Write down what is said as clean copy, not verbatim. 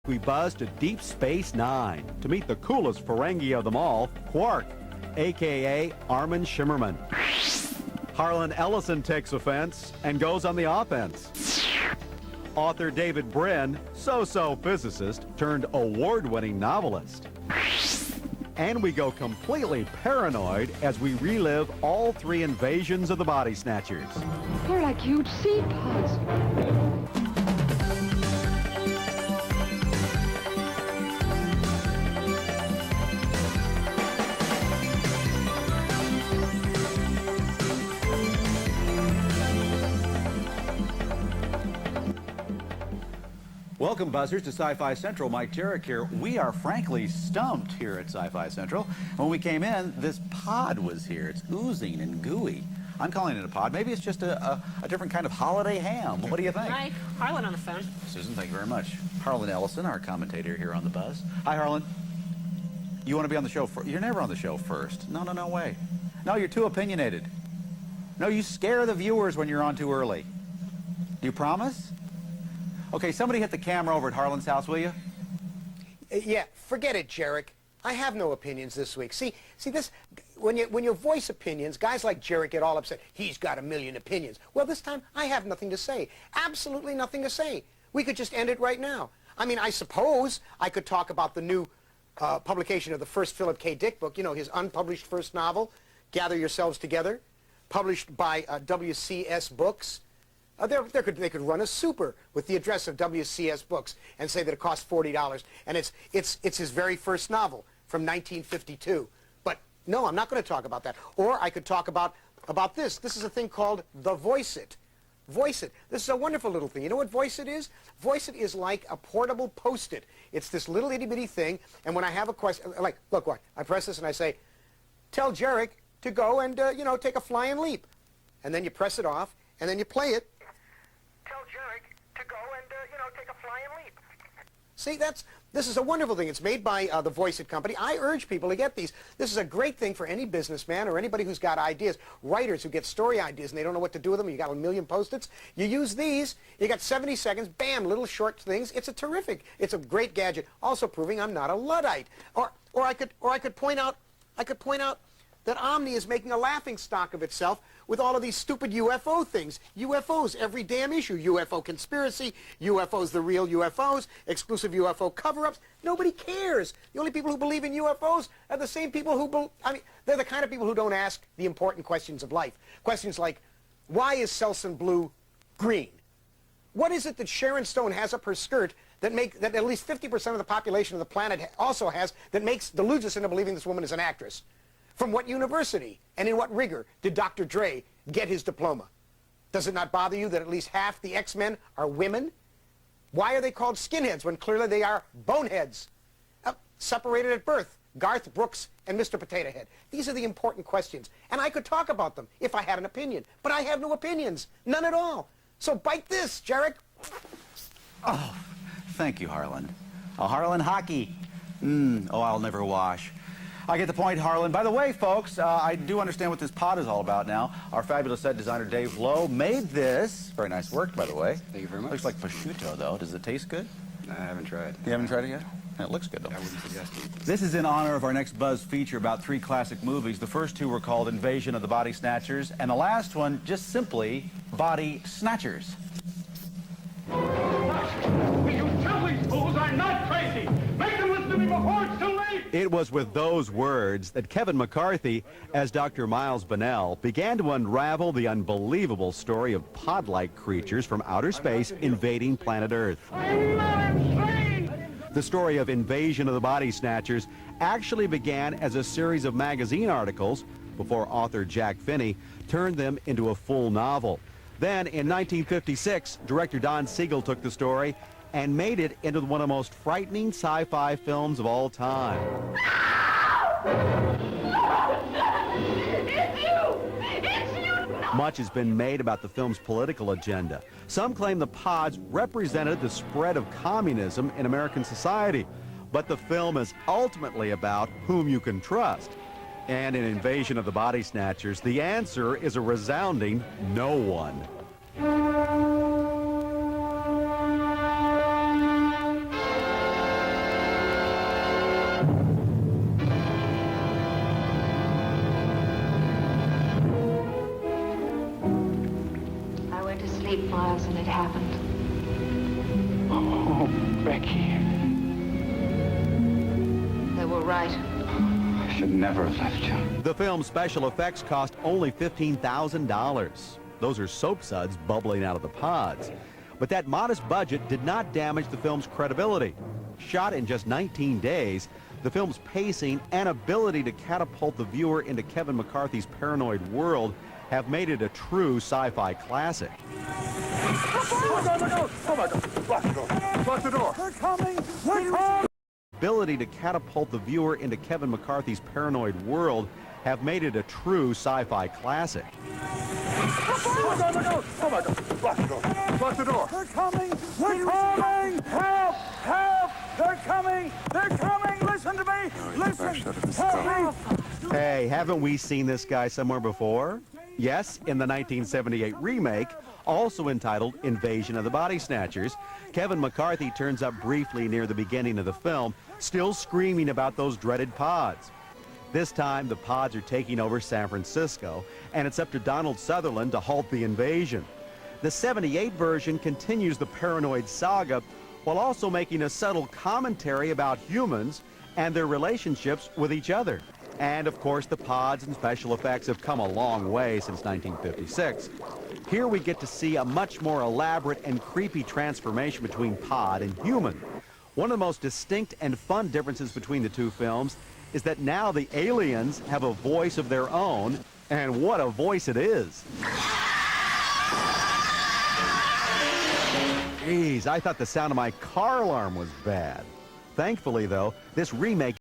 we buzz to Deep Space Nine to meet the coolest Ferengi of them all, Quark, a.k.a. Armin Shimmerman. Harlan Ellison takes offense and goes on the offense. Author David Brin, so-so physicist turned award-winning novelist. And we go completely paranoid as we relive all three invasions of the Body Snatchers. They're like huge sea pods. Welcome, buzzers, to Sci-Fi Central. Mike Jarek here. We are frankly stumped here at Sci-Fi Central. When we came in, this pod was here. It's oozing and gooey. I'm calling it a pod. Maybe it's just a different kind of holiday ham. What do you think? Mike, Harlan on the phone. Susan, thank you very much. Harlan Ellison, our commentator here on the Buzz. Hi, Harlan. You want to be on the show first? You're never on the show first. No way. No, you're too opinionated. No, you scare the viewers when you're on too early. Do you promise? Okay, somebody hit the camera over at Harlan's house, will you? Yeah, forget it, Jarek. I have no opinions this week. See this, when you voice opinions, guys like Jarek get all upset. He's got a million opinions. Well, this time, I have nothing to say. Absolutely nothing to say. We could just end it right now. I mean, I suppose I could talk about the new publication of the first Philip K. Dick book, you know, his unpublished first novel, Gather Yourselves Together, published by WCS Books. They could run a super with the address of WCS Books and say that it costs $40, and it's his very first novel from 1952. But no, I'm not going to talk about that. Or I could talk about this. This is a thing called the Voice It. Voice It. This is a wonderful little thing. You know what Voice It is? Voice It is like a portable Post-it. It's this little itty-bitty thing, and when I have a question, like, look what, I press this and I say, tell Jarek to go and, you know, take a flying leap. And then you press it off, and then you play it. Tell Jarek to go and, you know, take a flying leap. See, this is a wonderful thing. It's made by the Voice It company. I urge people to get these. This is a great thing for any businessman or anybody who's got ideas, writers who get story ideas and they don't know what to do with them. You got a million Post-its. You use these. You got 70 seconds. Bam, little short things. It's a great gadget. Also proving I'm not a Luddite. Or I could point out that Omni is making a laughing stock of itself with all of these stupid UFO things. UFOs, every damn issue. UFO conspiracy, UFOs, the real UFOs, exclusive UFO cover-ups. Nobody cares. The only people who believe in UFOs are the same people who, they're the kind of people who don't ask the important questions of life. Questions like, why is Selsun blue green? What is it that Sharon Stone has up her skirt that at least 50% of the population of the planet also has that deludes us into believing this woman is an actress? From what university and in what rigor did Dr. Dre get his diploma? Does it not bother you that at least half the X-Men are women? Why are they called skinheads when clearly they are boneheads? Separated at birth, Garth Brooks and Mr. Potato Head. These are the important questions, and I could talk about them if I had an opinion, but I have no opinions, none at all. So bite this, Jarek. Oh, thank you, Harlan. Oh, Harlan hockey. Oh, I'll never wash. I get the point, Harlan. By the way, folks, I do understand what this pod is all about now. Our fabulous set designer, Dave Lowe, made this. Very nice work, by the way. Thank you very much. Looks like prosciutto, though. Does it taste good? I haven't tried. You haven't tried it yet? It looks good, though. I wouldn't suggest it. This is in honor of our next Buzz feature about 3 classic movies. The first 2 were called Invasion of the Body Snatchers, and the last one, just simply, Body Snatchers. You tell these fools I'm not crazy! Make them listen to me before it's too late! It was with those words that Kevin McCarthy, as Dr. Miles Bennell, began to unravel the unbelievable story of pod-like creatures from outer space invading planet Earth. I'm not insane! The story of Invasion of the Body Snatchers actually began as a series of magazine articles before author Jack Finney turned them into a full novel. Then, in 1956, director Don Siegel took the story and made it into one of the most frightening sci-fi films of all time. It's you! It's you! Much has been made about the film's political agenda. Some claim the pods represented the spread of communism in American society, but the film is ultimately about whom you can trust. And in Invasion of the Body Snatchers, the answer is a resounding no one. Becky. They were right. I should never have left you. The film's special effects cost only $15,000. Those are soap suds bubbling out of the pods. But that modest budget did not damage the film's credibility. Shot in just 19 days, the film's pacing and ability to catapult the viewer into Kevin McCarthy's paranoid world have made it a true sci-fi classic. Oh, my God. Lock the door. Lock the door. They're coming. They're coming. Ability to catapult the viewer into Kevin McCarthy's paranoid world have made it a true sci-fi classic. Oh, my God. Lock the door. Lock the door. They're coming. They're coming. Help. Help. They're coming. They're coming. Listen to me. Listen. Help me. Hey, haven't we seen this guy somewhere before? Yes, in the 1978 remake, also entitled Invasion of the Body Snatchers, Kevin McCarthy turns up briefly near the beginning of the film, still screaming about those dreaded pods. This time, the pods are taking over San Francisco, and it's up to Donald Sutherland to halt the invasion. The 78 version continues the paranoid saga while also making a subtle commentary about humans and their relationships with each other. And of course, the pods and special effects have come a long way since 1956. Here we get to see a much more elaborate and creepy transformation between pod and human. One of the most distinct and fun differences between the two films is that now the aliens have a voice of their own, and what a voice it is. Geez, I thought the sound of my car alarm was bad. Thankfully, though, this remake